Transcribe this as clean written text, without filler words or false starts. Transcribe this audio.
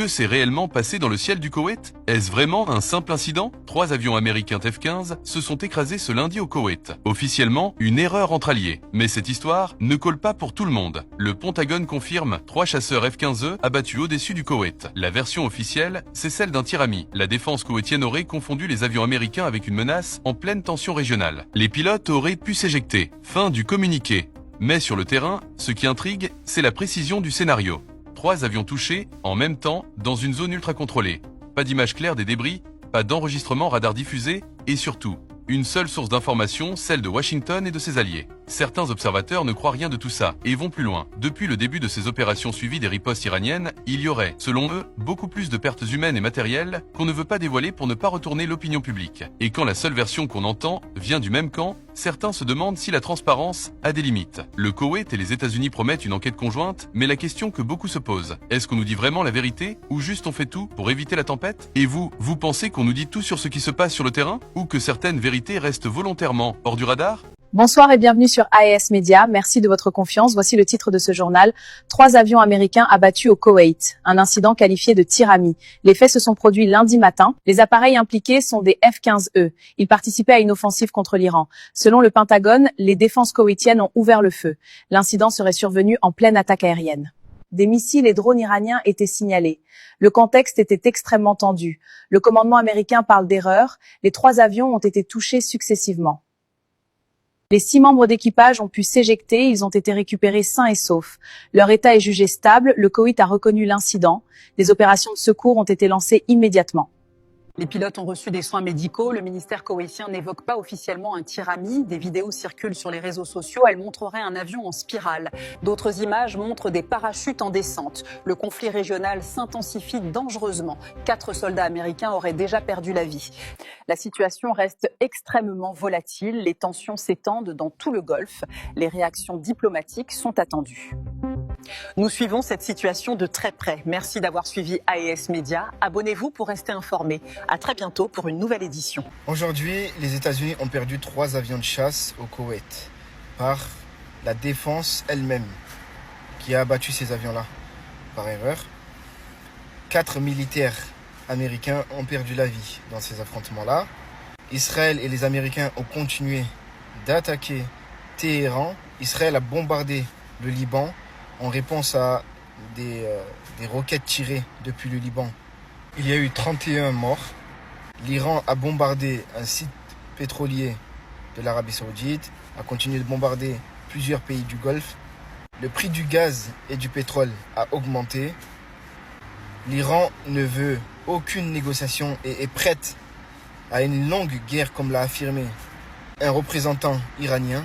que s'est réellement passé dans le ciel du Koweït? Est-ce vraiment un simple incident? 3 avions américains F-15 se sont écrasés ce lundi au Koweït. Officiellement, une erreur entre alliés. Mais cette histoire ne colle pas pour tout le monde. Le Pentagone confirme 3 chasseurs F-15E abattus au-dessus du Koweït. La version officielle, c'est celle d'un tir ami. La défense koweïtienne aurait confondu les avions américains avec une menace en pleine tension régionale. Les pilotes auraient pu s'éjecter. Fin du communiqué. Mais sur le terrain, ce qui intrigue, c'est la précision du scénario. 3 avions touchés, en même temps, dans une zone ultra contrôlée. Pas d'image claire des débris, pas d'enregistrement radar diffusé, et surtout, une seule source d'information, celle de Washington et de ses alliés. Certains observateurs ne croient rien de tout ça, et vont plus loin. Depuis le début de ces opérations suivies des ripostes iraniennes, il y aurait, selon eux, beaucoup plus de pertes humaines et matérielles qu'on ne veut pas dévoiler pour ne pas retourner l'opinion publique. Et quand la seule version qu'on entend vient du même camp, certains se demandent si la transparence a des limites. Le Koweït et les États-Unis promettent une enquête conjointe, mais la question que beaucoup se posent, est-ce qu'on nous dit vraiment la vérité, ou juste on fait tout pour éviter la tempête? Et vous pensez qu'on nous dit tout sur ce qui se passe sur le terrain, ou que certaines vérités restent volontairement hors du radar? Bonsoir et bienvenue sur AES Media. Merci de votre confiance. Voici le titre de ce journal. 3 avions américains abattus au Koweït. Un incident qualifié de tir ami. Les faits se sont produits lundi matin. Les appareils impliqués sont des F-15E. Ils participaient à une offensive contre l'Iran. Selon le Pentagone, les défenses koweïtiennes ont ouvert le feu. L'incident serait survenu en pleine attaque aérienne. Des missiles et drones iraniens étaient signalés. Le contexte était extrêmement tendu. Le commandement américain parle d'erreur. Les 3 avions ont été touchés successivement. Les 6 membres d'équipage ont pu s'éjecter, ils ont été récupérés sains et saufs. Leur état est jugé stable, le Koweït a reconnu l'incident. Des opérations de secours ont été lancées immédiatement. Les pilotes ont reçu des soins médicaux. Le ministère koweïtien n'évoque pas officiellement un tir ami. Des vidéos circulent sur les réseaux sociaux. Elles montreraient un avion en spirale. D'autres images montrent des parachutes en descente. Le conflit régional s'intensifie dangereusement. 4 soldats américains auraient déjà perdu la vie. La situation reste extrêmement volatile. Les tensions s'étendent dans tout le Golfe. Les réactions diplomatiques sont attendues. Nous suivons cette situation de très près. Merci d'avoir suivi AES Media. Abonnez-vous pour rester informé. À très bientôt pour une nouvelle édition. Aujourd'hui, les États-Unis ont perdu 3 avions de chasse au Koweït par la défense elle-même qui a abattu ces avions-là par erreur. 4 militaires américains ont perdu la vie dans ces affrontements-là. Israël et les Américains ont continué d'attaquer Téhéran. Israël a bombardé le Liban en réponse à des roquettes tirées depuis le Liban. Il y a eu 31 morts. L'Iran a bombardé un site pétrolier de l'Arabie Saoudite, a continué de bombarder plusieurs pays du Golfe. Le prix du gaz et du pétrole a augmenté. L'Iran ne veut aucune négociation et est prête à une longue guerre, comme l'a affirmé un représentant iranien.